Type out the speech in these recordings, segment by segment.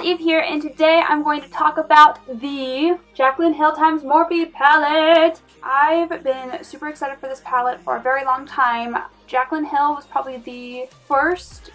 Eve here, and today I'm going to talk about the Jaclyn Hill x Morphe palette. I've been super excited for this palette for a very long time. Jaclyn Hill was probably the first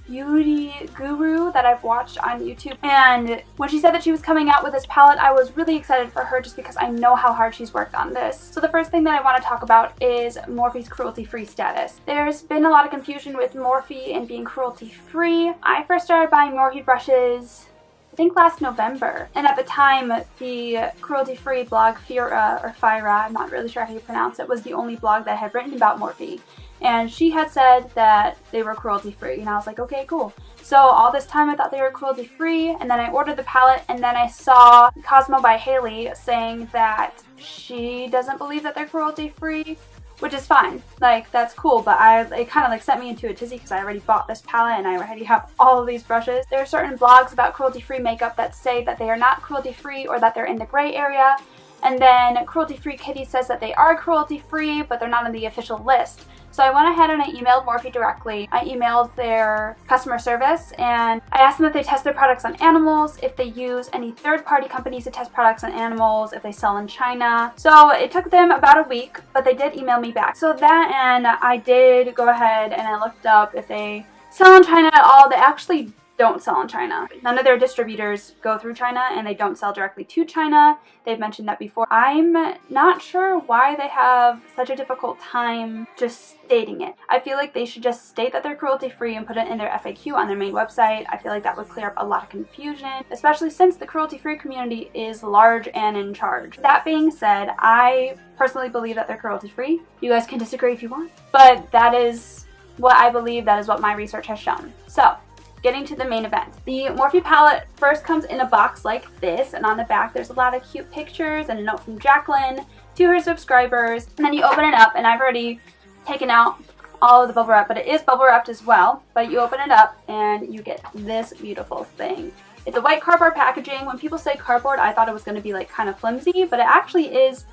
beauty guru that I've watched on YouTube, and when she said that she was coming out with this palette, I was really excited for her just because I know how hard she's worked on this. So the first thing that I want to talk about is Morphe's cruelty-free status. There's been a lot of confusion with Morphe and being cruelty-free. I first started buying Morphe brushes I think last November, and at the time the cruelty-free blog Fira, I'm not really sure how you pronounce it, was the only blog that had written about Morphe, and she had said that they were cruelty-free, and I was like, okay, cool. So all this time I thought they were cruelty-free, and then I ordered the palette, and then I saw Cosmo by Haley saying that she doesn't believe that they're cruelty-free, which is fine, like that's cool, but it kind of like sent me into a tizzy because I already bought this palette and I already have all of these brushes. There are certain blogs about cruelty-free makeup that say that they are not cruelty-free or that they're in the gray area, and then Cruelty-Free Kitty says that they are cruelty-free but they're not on the official list. So I went ahead and I emailed Morphe directly. I emailed their customer service and I asked them if they test their products on animals, if they use any third-party companies to test products on animals, if they sell in China. So it took them about a week, but they did email me back. So that, and I did go ahead and I looked up if they sell in China at all. They actually don't sell in China. None of their distributors go through China and they don't sell directly to China. They've mentioned that before. I'm not sure why they have such a difficult time just stating it. I feel like they should just state that they're cruelty-free and put it in their FAQ on their main website. I feel like that would clear up a lot of confusion, especially since the cruelty-free community is large and in charge. That being said, I personally believe that they're cruelty-free. You guys can disagree if you want, but that is what I believe. That is what my research has shown. So, getting to the main event. The Morphe palette first comes in a box like this, and on the back there's a lot of cute pictures and a note from Jaclyn to her subscribers. And then you open it up, and I've already taken out all of the bubble wrap, but it is bubble wrapped as well. But you open it up and you get this beautiful thing. It's a white cardboard packaging. When people say cardboard, I thought it was going to be like kind of flimsy, but it actually is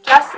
just...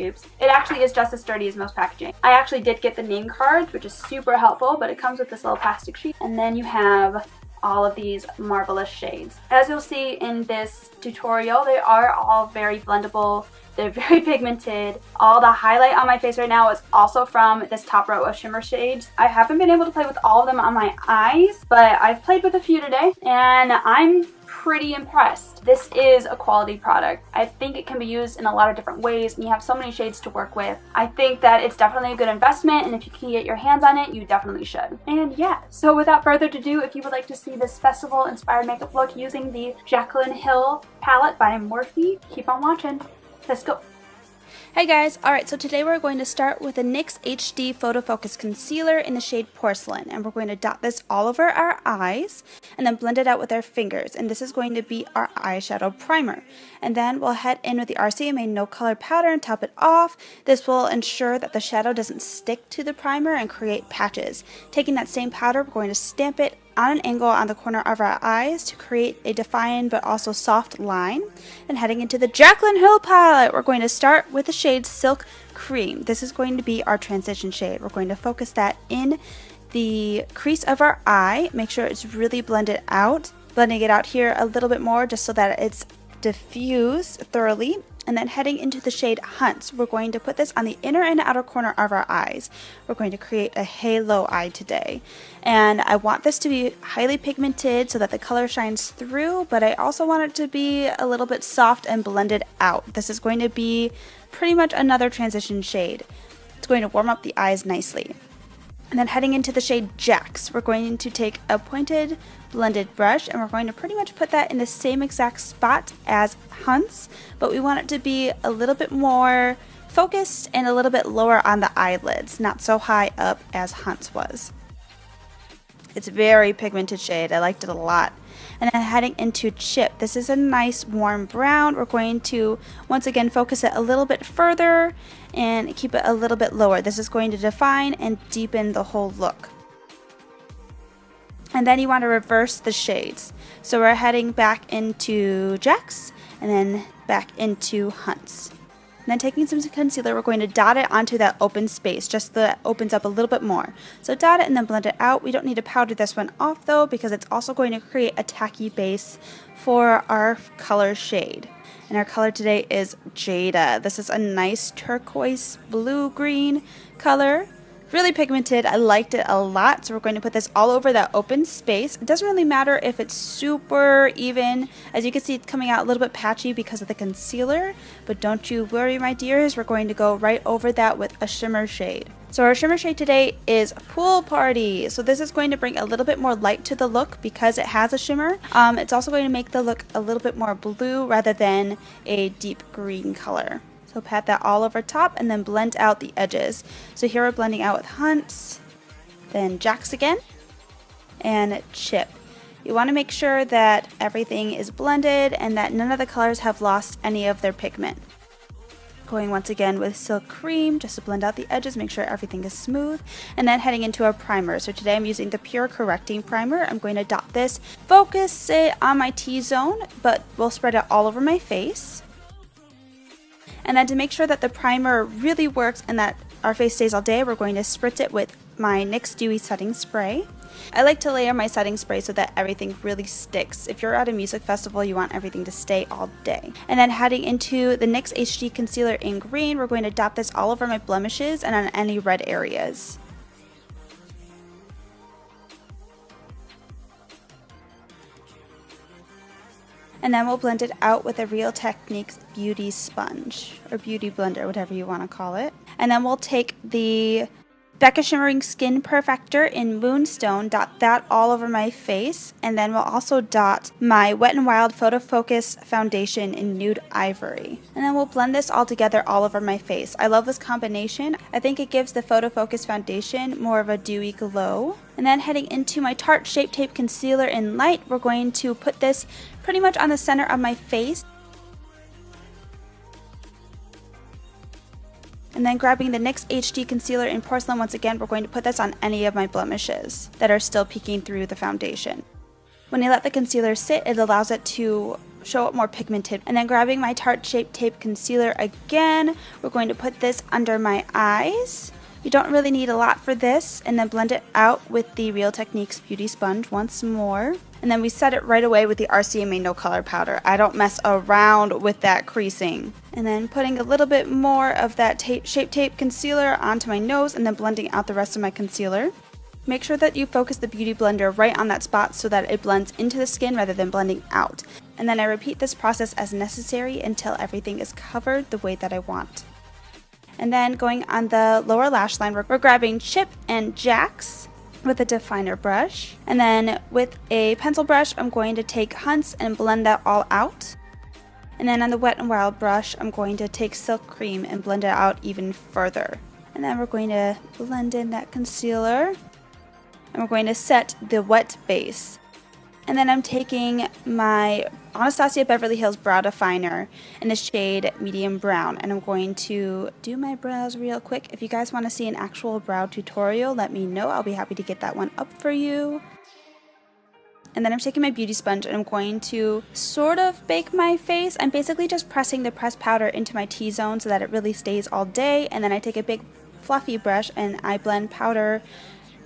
Oops. It actually is just as sturdy as most packaging. I actually did get the name cards, which is super helpful, but it comes with this little plastic sheet. And then you have all of these marvelous shades. As you'll see in this tutorial, they are all very blendable. They're very pigmented. All the highlight on my face right now is also from this top row of shimmer shades. I haven't been able to play with all of them on my eyes, but I've played with a few today, and I'm pretty impressed. This is a quality product. I think it can be used in a lot of different ways, and you have so many shades to work with. I think that it's definitely a good investment, and if you can get your hands on it, you definitely should. And yeah, so without further ado, if you would like to see this festival inspired makeup look using the Jaclyn Hill palette by Morphe, keep on watching. Let's go. Hey guys, alright, so today we're going to start with the NYX HD Photo Focus Concealer in the shade Porcelain, and we're going to dot this all over our eyes and then blend it out with our fingers, and this is going to be our eyeshadow primer. And then we'll head in with the RCMA No Color Powder and top it off. This will ensure that the shadow doesn't stick to the primer and create patches. Taking that same powder, we're going to stamp it on an angle on the corner of our eyes to create a defined but also soft line. And heading into the Jaclyn Hill palette, we're going to start with the shade Silk Cream. This is going to be our transition shade. We're going to focus that in the crease of our eye. Make sure it's really blended out. Blending it out here a little bit more just so that it's diffused thoroughly. And then heading into the shade Hunts, we're going to put this on the inner and outer corner of our eyes. We're going to create a halo eye today. And I want this to be highly pigmented so that the color shines through, but I also want it to be a little bit soft and blended out. This is going to be pretty much another transition shade. It's going to warm up the eyes nicely. And then heading into the shade Jax, we're going to take a pointed blended brush and we're going to pretty much put that in the same exact spot as Hunts, but we want it to be a little bit more focused and a little bit lower on the eyelids, not so high up as Hunts was. It's a very pigmented shade. I liked it a lot. And then heading into Chip, this is a nice warm brown. We're going to once again focus it a little bit further and keep it a little bit lower. This is going to define and deepen the whole look. And then you want to reverse the shades. So we're heading back into Jax and then back into Hunts. And then taking some concealer, we're going to dot it onto that open space, just so that opens up a little bit more. So dot it and then blend it out. We don't need to powder this one off though, because it's also going to create a tacky base for our color shade. And our color today is Jada. This is a nice turquoise blue-green color. Really pigmented. I liked it a lot. So we're going to put this all over that open space. It doesn't really matter if it's super even. As you can see, it's coming out a little bit patchy because of the concealer. But don't you worry, my dears. We're going to go right over that with a shimmer shade. So our shimmer shade today is Pool Party. So this is going to bring a little bit more light to the look because it has a shimmer. It's also going to make the look a little bit more blue rather than a deep green color. So pat that all over top and then blend out the edges. So here we're blending out with Hunt's, then Jack's again, and Chip. You want to make sure that everything is blended and that none of the colors have lost any of their pigment. Going once again with Silk Cream just to blend out the edges, make sure everything is smooth, and then heading into our primer. So today I'm using the Pure Correcting Primer. I'm going to dot this, focus it on my T-zone, but we'll spread it all over my face. And then to make sure that the primer really works and that our face stays all day, we're going to spritz it with my NYX Dewy Setting Spray. I like to layer my setting spray so that everything really sticks. If you're at a music festival, you want everything to stay all day. And then heading into the NYX HD Concealer in green, we're going to dot this all over my blemishes and on any red areas. And then we'll blend it out with a Real Techniques Beauty Sponge, or Beauty Blender, whatever you want to call it. And then we'll take the Becca Shimmering Skin Perfector in Moonstone, dot that all over my face, and then we'll also dot my Wet n Wild Photo Focus Foundation in Nude Ivory. And then we'll blend this all together all over my face. I love this combination. I think it gives the Photo Focus Foundation more of a dewy glow. And then heading into my Tarte Shape Tape Concealer in Light, we're going to put this pretty much on the center of my face. And then grabbing the NYX HD Concealer in Porcelain, once again, we're going to put this on any of my blemishes that are still peeking through the foundation. When you let the concealer sit, it allows it to show up more pigmented. And then grabbing my Tarte Shape Tape Concealer again, we're going to put this under my eyes. You don't really need a lot for this, and then blend it out with the Real Techniques Beauty Sponge once more. And then we set it right away with the RCMA No Color Powder. I don't mess around with that creasing. And then putting a little bit more of that Shape Tape Concealer onto my nose and then blending out the rest of my concealer. Make sure that you focus the Beauty Blender right on that spot so that it blends into the skin rather than blending out. And then I repeat this process as necessary until everything is covered the way that I want. And then going on the lower lash line, we're grabbing Chip and Jack's with a definer brush. And then with a pencil brush, I'm going to take Hunt's and blend that all out. And then on the Wet n Wild brush, I'm going to take Silk Cream and blend it out even further. And then we're going to blend in that concealer. And we're going to set the wet base. And then I'm taking my Anastasia Beverly Hills Brow Definer in the shade Medium Brown. And I'm going to do my brows real quick. If you guys want to see an actual brow tutorial, let me know. I'll be happy to get that one up for you. And then I'm taking my beauty sponge and I'm going to sort of bake my face. I'm basically just pressing the pressed powder into my T-zone so that it really stays all day. And then I take a big fluffy brush and I blend powder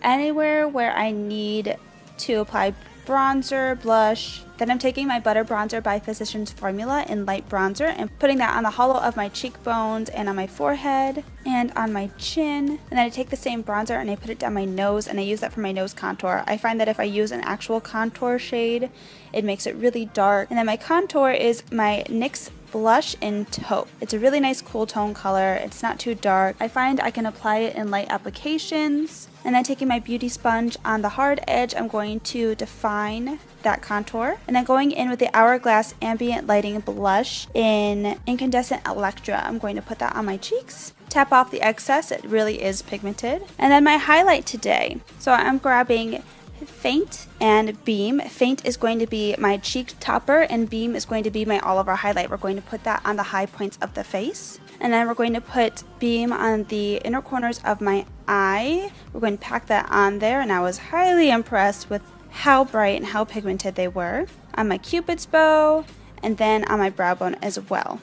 anywhere where I need to apply bronzer, blush. Then I'm taking my Butter Bronzer by Physicians Formula in light bronzer and putting that on the hollow of my cheekbones and on my forehead and on my chin. And then I take the same bronzer and I put it down my nose and I use that for my nose contour. I find that if I use an actual contour shade, it makes it really dark. And then my contour is my NYX blush in Taupe. It's a really nice cool tone color. It's not too dark. I find I can apply it in light applications. And then taking my beauty sponge on the hard edge, I'm going to define that contour. And then going in with the Hourglass Ambient Lighting Blush in Incandescent Electra, I'm going to put that on my cheeks. Tap off the excess, it really is pigmented. And then my highlight today. So I'm grabbing Faint and Beam. Faint is going to be my cheek topper and Beam is going to be my all over highlight. We're going to put that on the high points of the face. And then we're going to put Beam on the inner corners of my eye. We're going to pack that on there, and I was highly impressed with how bright and how pigmented they were. On my Cupid's bow, and then on my brow bone as well.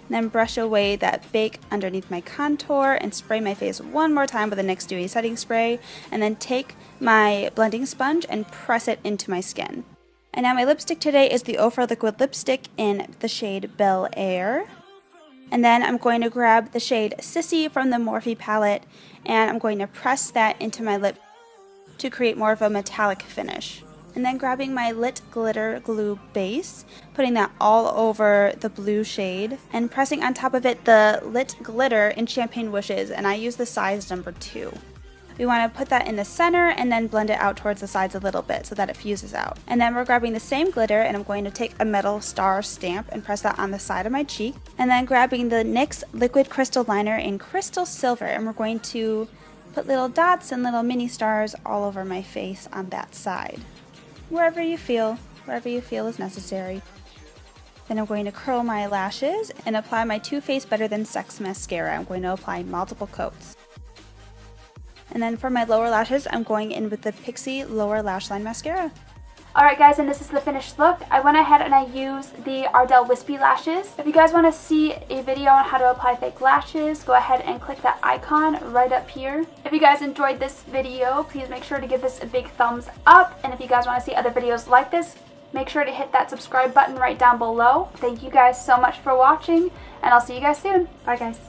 and then brush away that bake underneath my contour and spray my face one more time with the NYX Dewy Setting Spray, and then take my blending sponge and press it into my skin. And now my lipstick today is the Ofra Liquid Lipstick in the shade Bel Air. And then I'm going to grab the shade Sissy from the Morphe palette, and I'm going to press that into my lip to create more of a metallic finish. And then grabbing my Lit Glitter Glue base, putting that all over the blue shade, and pressing on top of it the Lit Glitter in Champagne Wishes, and I use the size number 2. We want to put that in the center and then blend it out towards the sides a little bit so that it fuses out. And then we're grabbing the same glitter, and I'm going to take a metal star stamp and press that on the side of my cheek. And then grabbing the NYX Liquid Crystal Liner in Crystal Silver, and we're going to put little dots and little mini stars all over my face on that side. Wherever you feel is necessary. Then I'm going to curl my lashes and apply my Too Faced Better Than Sex mascara. I'm going to apply multiple coats. And then for my lower lashes, I'm going in with the Pixie Lower Lash Line Mascara. Alright guys, and this is the finished look. I went ahead and I used the Ardell Wispy Lashes. If you guys want to see a video on how to apply fake lashes, go ahead and click that icon right up here. If you guys enjoyed this video, please make sure to give this a big thumbs up. And if you guys want to see other videos like this, make sure to hit that subscribe button right down below. Thank you guys so much for watching, and I'll see you guys soon. Bye guys.